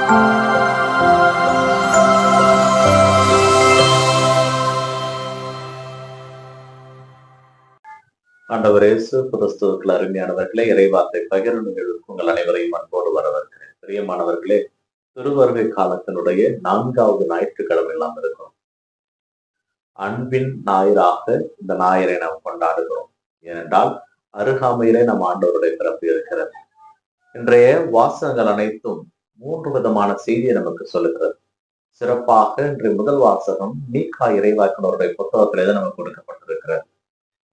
ஆண்டவர் இயேசு கிறிஸ்துவுக்குள் அருமையானவர்களே, இறைவார்த்தை பகிர்வு நிகழ்வுக்கு உங்கள் அனைவரையும் அன்போடு வரவேற்கிறேன். பிரியமானவர்களே, திருவருகை காலத்தினுடைய 4வது ஞாயிற்றுக்கிழமை எல்லாம் இருக்கும். அன்பின் ஞாயிறாக இந்த ஞாயிறை நாம் கொண்டாடுகிறோம். ஏனென்றால் அருகாமையிலே நம் ஆண்டவருடைய பிறப்பு இருக்கிறது. இன்றைய வாசகங்கள் அனைத்தும் 3 விதமான செய்தியை நமக்கு சொல்லுகிறது. சிறப்பாக இன்றைய முதல் வாசகம் மீகா இறைவாக்கினருடைய புத்தகத்திலே தான் நமக்கு கொடுக்கப்பட்டிருக்கிறது.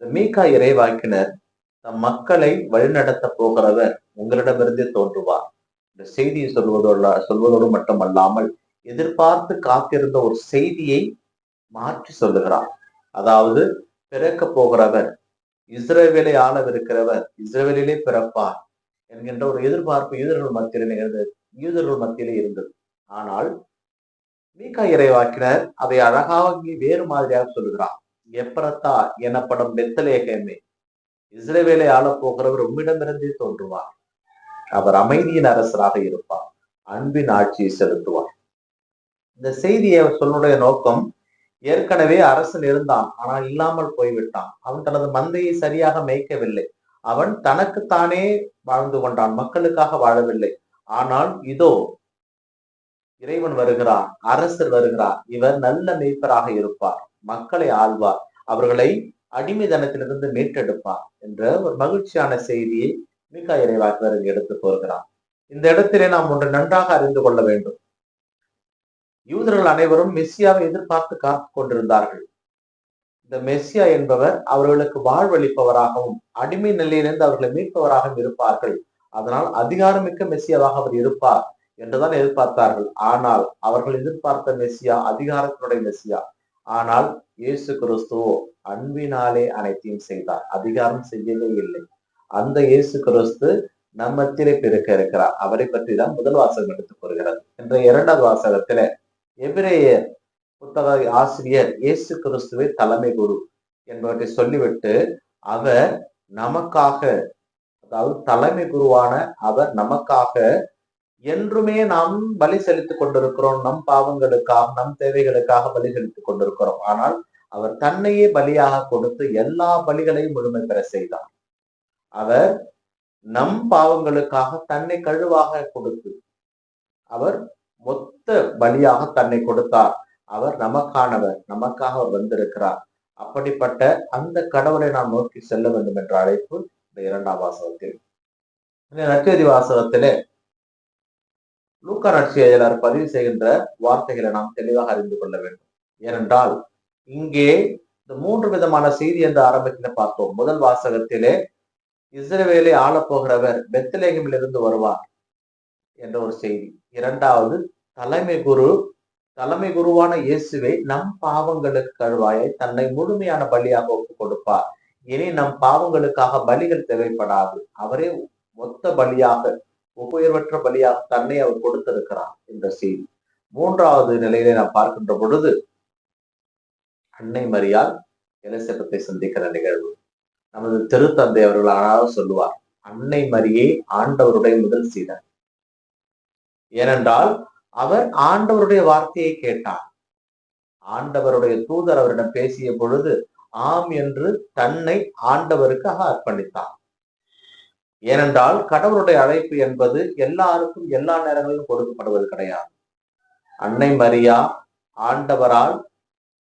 மீகா இறைவாக்கினர் தம் மக்களை வழிநடத்த போகிறவர் உங்களிடமிருந்தே தோன்றுவார் இந்த செய்தியை சொல்வதோடு மட்டுமல்லாமல் எதிர்பார்த்து காத்திருந்த ஒரு செய்தியை மாற்றி சொல்லுகிறார். அதாவது பிறக்க போகிறவர், இஸ்ரவேலை ஆளவிருக்கிறவர் இஸ்ரவேலிலே பிறப்பார் என்கின்ற ஒரு எதிர்பார்ப்பு யூதர்கள் மத்தியிலே இருந்தது. ஆனால் மீகா இறைவாக்கினர் அதை அழகாக வேறு மாதிரியாக சொல்லுகிறார். எப்ரத்தா எனப்படும் பெத்லகேமே, இஸ்ரவேலை ஆளப் போகிறவர் உம்மிடமிருந்தே தோன்றுவார். அவர் அமைதியின் அரசராக இருப்பார், அன்பின் ஆட்சியை செலுத்துவார். இந்த செய்தியை சொல்லுடைய நோக்கம், ஏற்கனவே அரசன் இருந்தான், ஆனால் இல்லாமல் போய்விட்டான். அவன் தனது மந்தையை சரியாக மேய்க்கவில்லை. அவன் தனக்குத்தானே வாழ்ந்து கொண்டான், மக்களுக்காக வாழவில்லை. ஆனால் இதோ இறைவன் வருகிறார், அரசர் வருகிறார். இவர் நல்ல மேய்ப்பராக இருப்பார், மக்களை ஆள்வார், அவர்களை அடிமைதனத்திலிருந்து மீட்டெடுப்பார் என்ற ஒரு மகிழ்ச்சியான செய்தியை மீகா இறைவாக்கினர் எடுத்து போகிறார். இந்த இடத்திலே நாம் ஒன்று நன்றாக அறிந்து கொள்ள வேண்டும். யூதர்கள் அனைவரும் மெஸ்ஸியாவை எதிர்பார்த்து காத்து கொண்டிருந்தார்கள். இந்த மெஸ்ஸியா என்பவர் அவர்களுக்கு வாழ்வளிப்பவராகவும் அடிமை நிலையிலிருந்து அவர்களை மீட்பவராகவும் இருப்பார்கள். அதனால் அதிகாரமிக்க மெஸ்ஸியாவாக அவர் இருப்பார் என்றுதான் எதிர்பார்த்தார்கள். ஆனால் அவர்கள் எதிர்பார்த்த மெஸ்ஸியா அதிகாரத்தினுடைய மெஸ்ஸியா. ஆனால் இயேசு கிறிஸ்துவோ அன்பினாலே அனைத்தையும் செய்தார், அதிகாரம் செய்யவே இல்லை. அந்த இயேசு கிறிஸ்து நம்மத்திலே பிறக்க இருக்கிறார். அவரை பற்றி தான் முதல் வாசகம் எடுத்துக் கொள்கிறது. என்ற 2வது வாசகத்தில எபிரேய புத்தக ஆசிரியர் இயேசு கிறிஸ்துவை தலைமை குரு என்பவற்றை சொல்லிவிட்டு, அவர் நமக்காக, அதாவது தலைமை குருவான அவர் நமக்காக என்றுமே நாம் பலி செலுத்திக் கொண்டிருக்கிறோம். நம் பாவங்களுக்காக, நம் தேவைகளுக்காக பலி செலுத்திக் கொண்டிருக்கிறோம். ஆனால் அவர் தன்னையே பலியாக கொடுத்து எல்லா பலிகளையும் முழுமை பெற செய்தார். அவர் நம் பாவங்களுக்காக தன்னை கழுவாக கொடுத்து அவர் மொத்த பலியாக தன்னை கொடுத்தார். அவர் நமக்கானவர், நமக்காக அவர் வந்திருக்கிறார். அப்படிப்பட்ட அந்த கடவுளை நாம் நோக்கி செல்ல வேண்டும் என்ற அழைப்பு இந்த 2ஆம் வாசகத்தில். நற்செய்தி வாசகத்திலே லூக்கா நற்செய்தியாளர் பதிவு செய்கின்ற வார்த்தைகளை நாம் தெளிவாக அறிந்து கொள்ள வேண்டும். ஏனென்றால் இங்கே இந்த 3 விதமான செய்தி என்று ஆரம்பத்தில பார்த்தோம். முதல் வாசகத்திலே இஸ்ரவேலை ஆளப்போகிறவர் பெத்லகேமிலிருந்து வருவார் என்ற ஒரு செய்தி. 2வது தலைமை குருவான இயேசுவை நம் பாவங்களுக்கு கழுவாயை தன்னை முழுமையான பலியாக ஒப்புக் கொடுப்பார். இனி நம் பாவங்களுக்காக பலிகள் தேவைப்படாது, அவரே மொத்த பலியாக, உபயர்வற்ற பலியாக தன்னை அவர் கொடுத்திருக்கிறார் என்ற செய்தி. 3வது நிலையிலே நாம் பார்க்கின்ற பொழுது அன்னை மரியாள் எலிசபெத்தை சந்திக்கிற நிகழ்வு. நமது திருத்தந்தை அவர்கள் அழகாக சொல்லுவார், அன்னை மரியே ஆண்டவருடைய முதல் சீடர். ஏனென்றால் அவர் ஆண்டவருடைய வார்த்தையை கேட்டார். ஆண்டவருடைய தூதர் அவரிடம் பேசிய பொழுது ஆம் என்று தன்னை ஆண்டவருக்காக அர்ப்பணித்தார். ஏனென்றால் கடவுளுடைய அழைப்பு என்பது எல்லாருக்கும் எல்லா நேரங்களிலும் கொடுக்கப்படுவது கிடையாது. அன்னை மரியா ஆண்டவரால்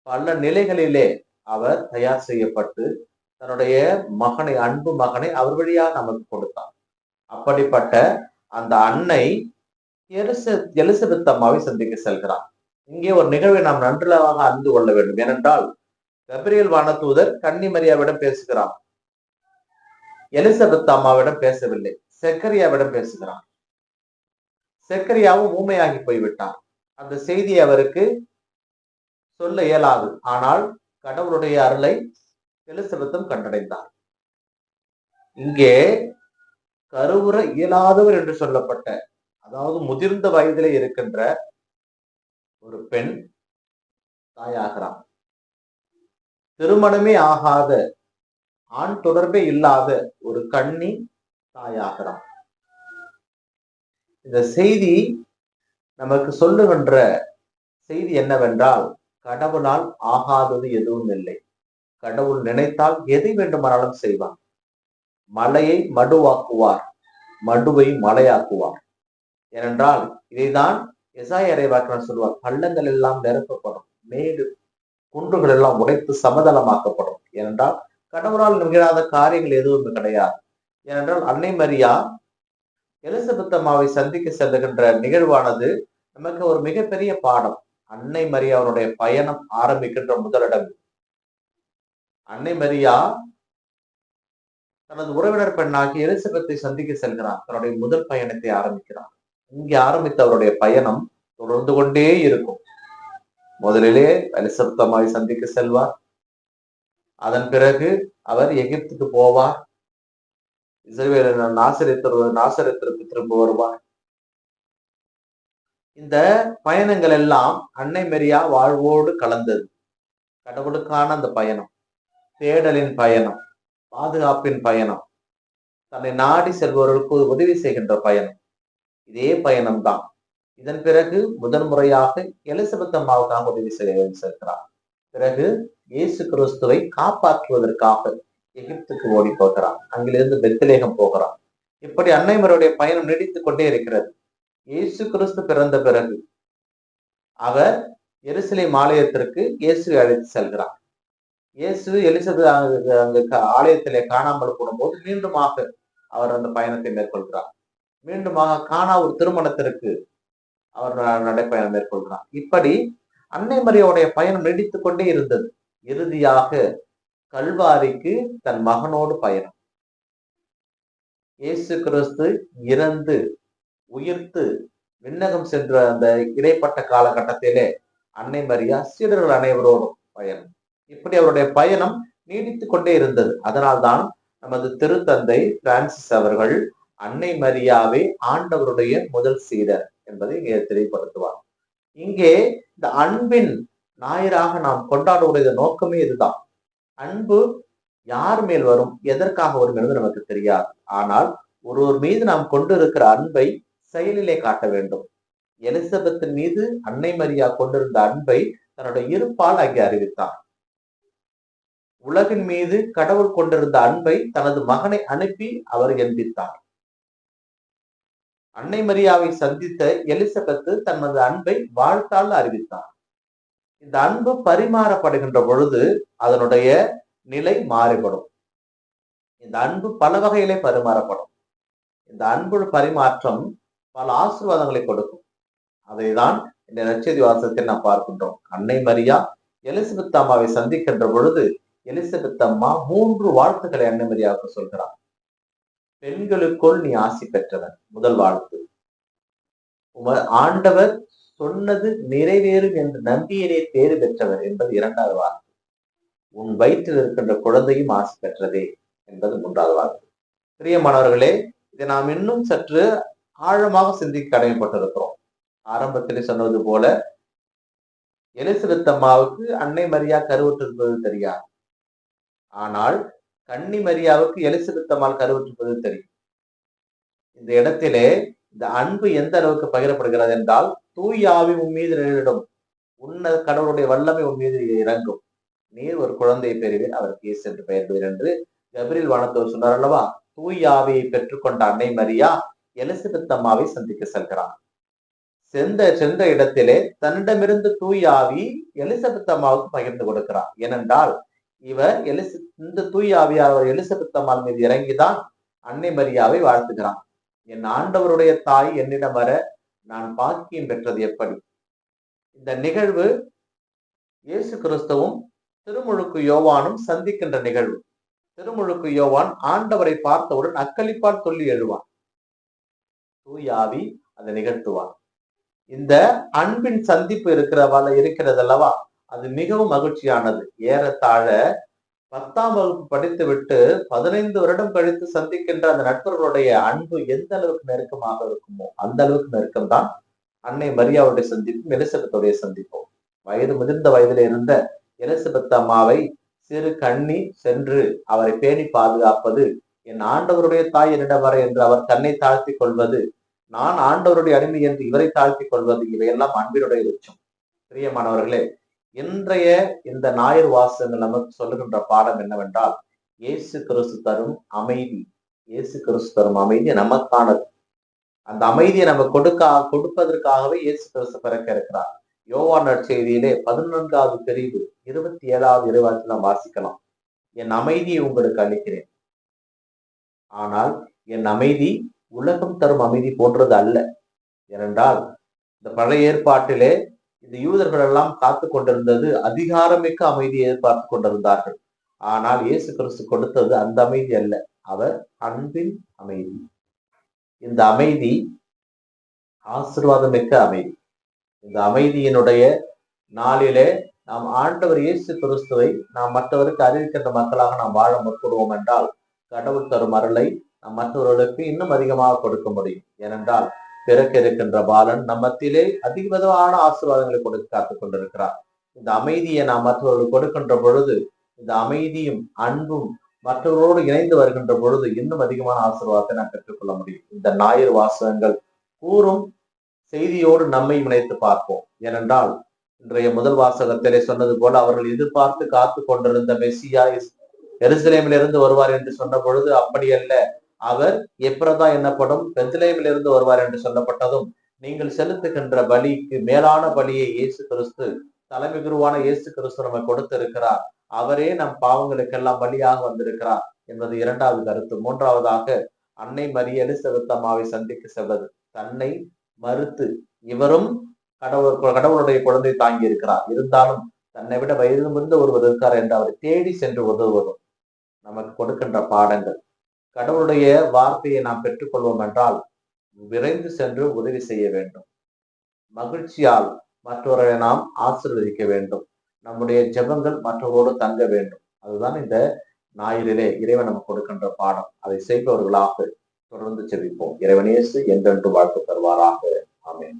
பல நிலைகளிலே அவர் தயார் செய்யப்பட்டு தன்னுடைய மகனை, அன்பு மகனை அவர் வழியாக நமக்கு கொடுத்தார். அப்படிப்பட்ட அந்த அன்னை எலிசபெத் அம்மாவை சந்திக்க செல்கிறார். இங்கே ஒரு நிகழ்வை நாம் நன்றாக அறிந்து கொள்ள வேண்டும். ஏனென்றால் கபிரியேல் வானதூதர் கன்னி மரியாவிடம் பேசுகிறார், எலிசபெத் அம்மாவிடம் பேசவில்லை, செக்கரியாவிடம் பேசுகிறார். செக்கரியாவும் ஊமையாகி போய்விட்டார். அந்த செய்தியை அவருக்கு சொல்ல இயலாது. ஆனால் கடவுளுடைய அருளை எலிசபெத்தும் கண்டடைந்தார். இங்கே கருவுற இயலாதவர் என்று சொல்லப்பட்ட, அதாவது முதிர்ந்த வயதிலே இருக்கின்ற ஒரு பெண் தாயாகிறார். திருமணமே ஆகாத, ஆண் தொடர்பே இல்லாத ஒரு கன்னி தாயாகிறார். இந்த செய்தி நமக்கு சொல்லுகின்ற செய்தி என்னவென்றால், கடவுளால் ஆகாதது எதுவும் இல்லை. கடவுள் நினைத்தால் எதை வேண்டுமானாலும் செய்வார். மலையை மடுவாக்குவார், மடுவை மலையாக்குவார். ஏனென்றால் இதைதான் எசாயா இறைவாக்கினர் சொல்வார், பள்ளங்கள் எல்லாம் நிரப்பப்படும், மேடு குன்றுகள் எல்லாம் உடைத்து சமதளமாக்கப்படும். ஏனென்றால் கடவுளால் நிகழாத காரியங்கள் எதுவும் கிடையாது. ஏனென்றால் அன்னை மரியா எலிசபெத் அம்மாவை சந்திக்க செல்லுகின்ற நிகழ்வானது நமக்கு ஒரு மிகப்பெரிய பாடம். அன்னை மரியாவுடைய பயணம் ஆரம்பிக்கின்ற முதலிடம். அன்னை மரியா தனது உறவினர் பெண்ணாகி எலிசபெத்தை சந்திக்க செல்கிறார். தன்னுடைய முதல் பயணத்தை ஆரம்பிக்கிறார். இங்கே ஆரம்பித்த அவருடைய பயணம் தொடர்ந்து கொண்டே இருக்கும். முதலிலே எலிசபெத் அம்மாவை சந்திக்க செல்வார். அதன் பிறகு அவர் எகிப்துக்கு போவார். இஸ்ரவேல் நாசரேத்திற்கு திரும்ப வருவார். இந்த பயணங்கள் எல்லாம் அன்னை மரியா வாழ்வோடு கலந்தது. கடவுளுக்கான அந்த பயணம், தேடலின் பயணம், பாதுகாப்பின் பயணம், தன்னை நாடி செல்பவர்களுக்கு உதவி செய்கின்ற பயணம். இதே பயணம்தான் இதன் பிறகு முதன்முறையாக எலிசபெத் அம்மாவுக்காக உதவி சேர்க்கிறார். பிறகு இயேசு கிறிஸ்துவை காப்பாற்றுவதற்காக எகிப்துக்கு ஓடி போகிறார். அங்கிலிருந்து பெத்லகேம் போகிறார். இப்படி அன்னைமருடைய பயணம் நீடித்துக் கொண்டே இருக்கிறது. இயேசு கிறிஸ்து பிறந்த பிறகு அவர் எருசலேம் ஆலயத்திற்கு இயேசுவை அழைத்து செல்கிறார். இயேசு எலிசபெத் அங்கு ஆலயத்திலே காணாமல் போடும்போது மீண்டுமாக அவர் அந்த பயணத்தை மேற்கொள்கிறார். மீண்டுமாக கானா ஒரு திருமணத்திற்கு அவர் நடைப்பயணம் மேற்கொள்கிறார். இப்படி அன்னை மரியாவுடைய பயணம் நீடித்துக் கொண்டே இருந்தது. இறுதியாக கல்வாரிக்கு தன் மகனோடு பயணம். இயேசு கிறிஸ்து இறந்து உயிர்த்து விண்ணகம் சென்ற அந்த இடைப்பட்ட காலகட்டத்திலே அன்னை மரியா சீடர்கள் அனைவரோடும் பயணம். இப்படி அவருடைய பயணம் நீடித்துக் கொண்டே இருந்தது. அதனால்தான் நமது திருத்தந்தை பிரான்சிஸ் அவர்கள் அன்னை மரியாவை ஆண்டவருடைய முதல் சீடர் என்பதை இங்கே தெளிவுபடுத்துவார். இங்கே இந்த அன்பின் ஞாயிறாக நாம் கொண்டாடுவடைய நோக்கமே இதுதான். அன்பு யார் மேல் வரும், எதற்காக வரும் என்பது நமக்கு தெரியாது. ஆனால் ஒருவர் மீது நாம் கொண்டு இருக்கிற அன்பை செயலிலே காட்ட வேண்டும். எலிசபெத்தின் மீது அன்னை மரியா கொண்டிருந்த அன்பை தன்னுடைய இருப்பால் அங்கே அறிவித்தார். உலகின் மீது கடவுள் கொண்டிருந்த அன்பை தனது மகனை அனுப்பி அவர் எண்பித்தார். அன்னை மரியாவை சந்தித்த எலிசபெத்து தனது அன்பை வாழ்த்தால் அறிவித்தார். இந்த அன்பு பரிமாறப்படுகின்ற பொழுது அதனுடைய நிலை மாறுபடும். இந்த அன்பு பல வகையிலே பரிமாறப்படும். இந்த அன்பு பரிமாற்றம் பல ஆசீர்வாதங்களை கொடுக்கும். அதைதான் இந்த நற்செய்தி வாசகத்தில் நாம் பார்க்கின்றோம். அன்னை மரியா எலிசபெத் அம்மாவை சந்திக்கின்ற பொழுது எலிசபெத் அம்மா 3 வாழ்த்துக்களை அன்னை மரியாவுக்கு சொல்கிறார். பெண்களுக்குள் நீ ஆசி பெற்றவர், முதல் வாழ்த்து. ஆண்டவர் சொன்னது நிறைவேறும் என்று நம்பியரே தேறு பெற்றவர் என்பது 2வது வாழ்த்து. உன் வயிற்றில் இருக்கின்ற குழந்தையும் ஆசி பெற்றதே என்பது 3வது வாழ்த்து. பிரியமானவர்களே, இதை நாம் இன்னும் சற்று ஆழமாக சிந்திக்க கடமைப்பட்டிருக்கிறோம். ஆரம்பத்திலே சொன்னது போல எலிசபெத் அம்மாவுக்கு அன்னை மரியா கருவுற்றிருப்பது தெரியாது. ஆனால் கன்னி மரியாவுக்கு எலிசபெத் அம்மாள் கருவுற்றிருப்பது தெரியும். இந்த இடத்திலே இந்த அன்பு எந்த அளவுக்கு பகிரப்படுகிறது என்றால், தூய ஆவி உன் மீது நிழலிடும், உன்ன கடவுளுடைய வல்லமை உன் மீது இறங்கும், நீர் ஒரு குழந்தையை பெறுவீர், அவருக்கு இயேசு என்று பெயர்வீர் என்று கபிரியேல் வானத்தவர் சொன்னார் அல்லவா. தூய ஆவியை பெற்றுக்கொண்ட அன்னை மரியா எலிசபெத் அம்மாவை சந்திக்க செல்கிறார். சென்ற இடத்திலே தன்னிடமிருந்து தூய ஆவி எலிசபெத் அம்மாவுக்கு பகிர்ந்து கொடுக்கிறார். ஏனென்றால் இந்த தூய ஆவியார் எலிசபெத் அம்மாள் மீது இறங்கிதான் அன்னை மரியாவை வாழ்த்துகிறான். என் ஆண்டவருடைய தாய் என்னிடம் வர நான் பாக்கியம் பெற்றது எப்படி? இந்த நிகழ்வு இயேசு கிறிஸ்துவும் திருமுழுக்கு யோவானும் சந்திக்கின்ற நிகழ்வு. திருமுழுக்கு யோவான் ஆண்டவரை பார்த்தவுடன் அக்களிப்பால் சொல்லி எழுவான். தூய ஆவி அதை நிகழ்த்துவான். இந்த அன்பின் சந்திப்பு இருக்கிறது அல்லவா, அது மிகவும் மகிழ்ச்சியானது. ஏறத்தாழ 10ஆம் வகுப்பு படித்து விட்டு 15 வருடம் கழித்து சந்திக்கின்ற அந்த நண்பர்களுடைய அன்பு எந்த அளவுக்கு நெருக்கமாக இருக்குமோ அந்த அளவுக்கு நெருக்கம் தான் அன்னை மரியாவுடைய சந்திப்பும் எலிசபெத்துடைய சந்திப்பும். வயது முதிர்ந்த வயதில் இருந்த எலிசபெத் அம்மாவை சிறு கண்ணி சென்று அவரை பேணி பாதுகாப்பது, என் ஆண்டவருடைய தாய் என்னிடம் வர என்று அவர் தன்னை தாழ்த்தி கொள்வது, நான் ஆண்டவருடைய அடிமை என்று இவரை தாழ்த்திக் கொள்வது இவையெல்லாம் அன்பினுடைய உச்சம். பிரியமானவர்களே, இன்றைய இந்த ஞாயிறு வாசகங்கள் நமக்கு சொல்லுகின்ற பாடம் என்னவென்றால், இயேசு கிறிஸ்து தரும் அமைதி. இயேசு கிறிஸ்து தரும் அமைதி நமக்கானது. அந்த அமைதியை நம்ம கொடுப்பதற்காகவே இயேசு கிறிஸ்து பிறக்க இருக்கிறார். யோவான் நற்செய்தியிலே 11வது பிரிவு 27வது இறைவாக்கில் நாம் வாசிக்கலாம். என் அமைதியை உங்களுக்கு அளிக்கிறேன், ஆனால் என் அமைதி உலகம் தரும் அமைதி போன்றது அல்ல. ஏனென்றால் இந்த பழைய ஏற்பாட்டிலே இந்த யூதர்கள் எல்லாம் காத்து கொண்டிருந்தது அதிகாரமிக்க அமைதியை எதிர்பார்த்து கொண்டிருந்தார்கள். ஆனால் இயேசு கிறிஸ்து கொடுத்தது அந்த அமைதி அல்ல, அவர் அன்பின் அமைதி. இந்த அமைதி ஆசீர்வாதமிக்க அமைதி. இந்த அமைதியினுடைய நாளிலே நாம் ஆண்டவர் இயேசு கிறிஸ்துவை நாம் மற்றவருக்கு அறிவிக்கின்ற மக்களாக நாம் வாழ முற்படுவோம் என்றால், கடவுள் தரும் அருளை நாம் மற்றவர்களுக்கு இன்னும் அதிகமாக கொடுக்க முடியும். ஏனென்றால் பிறக்க இருக்கின்ற பாலன் நம் மத்தியிலே அதிகமான ஆசீர்வாதங்களை கொடுக்க காத்துக் கொண்டிருக்கிறார். இந்த அமைதியை நாம் மற்றவர்களுக்கு கொடுக்கின்ற பொழுது, இந்த அமைதியும் அன்பும் மற்றவர்களோடு இணைந்து வருகின்ற பொழுது இன்னும் அதிகமான ஆசீர்வாதத்தை நாம் பெற்றுக்கொள்ள முடியும். இந்த ஞாயிறு வாசகங்கள் கூறும் செய்தியோடு நம்மை இணைத்து பார்ப்போம். ஏனென்றால் இன்றைய முதல் வாசகத்திலே சொன்னது போல, அவர்கள் எதிர்பார்த்து காத்து கொண்டிருந்த மெஸ்ஸியா எருசலேமிலிருந்து வருவார் என்று சொன்ன பொழுது அப்படி அல்ல, அவர் எப்ரதா என்னப்படும் பெத்லேமிலிருந்து வருவார் என்று சொல்லப்பட்டதும், நீங்கள் செலுத்துகின்ற பலிக்கு மேலான பலியை இயேசு கிறிஸ்து, தலைமை குருவான இயேசு கிறிஸ்து நம்ம கொடுத்திருக்கிறார், அவரே நம் பாவங்களுக்கெல்லாம் பலியாக வந்திருக்கிறார் என்பது இரண்டாவது கருத்து. மூன்றாவதாக, அன்னை மரிய எலிசபெத் அம்மாவை சந்திக்க செல்வது. தன்னை மறுத்து இவரும் கடவுளுடைய குழந்தை தாங்கி இருக்கிறார், இருந்தாலும் தன்னை விட வயது முதிர்ந்த ஒருவர் இருக்கார் என்று அவரை தேடி சென்று உதவுவதும் நமக்கு கொடுக்கின்ற பாடங்கள். கடவுளுடைய வார்த்தையை நாம் பெற்றுக்கொள்வோம் என்றால் விரைந்து சென்று உதவி செய்ய வேண்டும். மகிழ்ச்சியால் மற்றவர்களை நாம் ஆசீர்வதிக்க வேண்டும். நம்முடைய ஜெபங்கள் மற்றவரோடு தங்க வேண்டும். அதுதான் இந்த ஞாயிறிலே இறைவன் நமக்கு கொடுக்கின்ற பாடம். அதை செய்பவர்களாக தொடர்ந்து செபிப்போம். இறைவன் இயேசு என்றென்று வாழ்த்து தருவாராக. ஆமென்.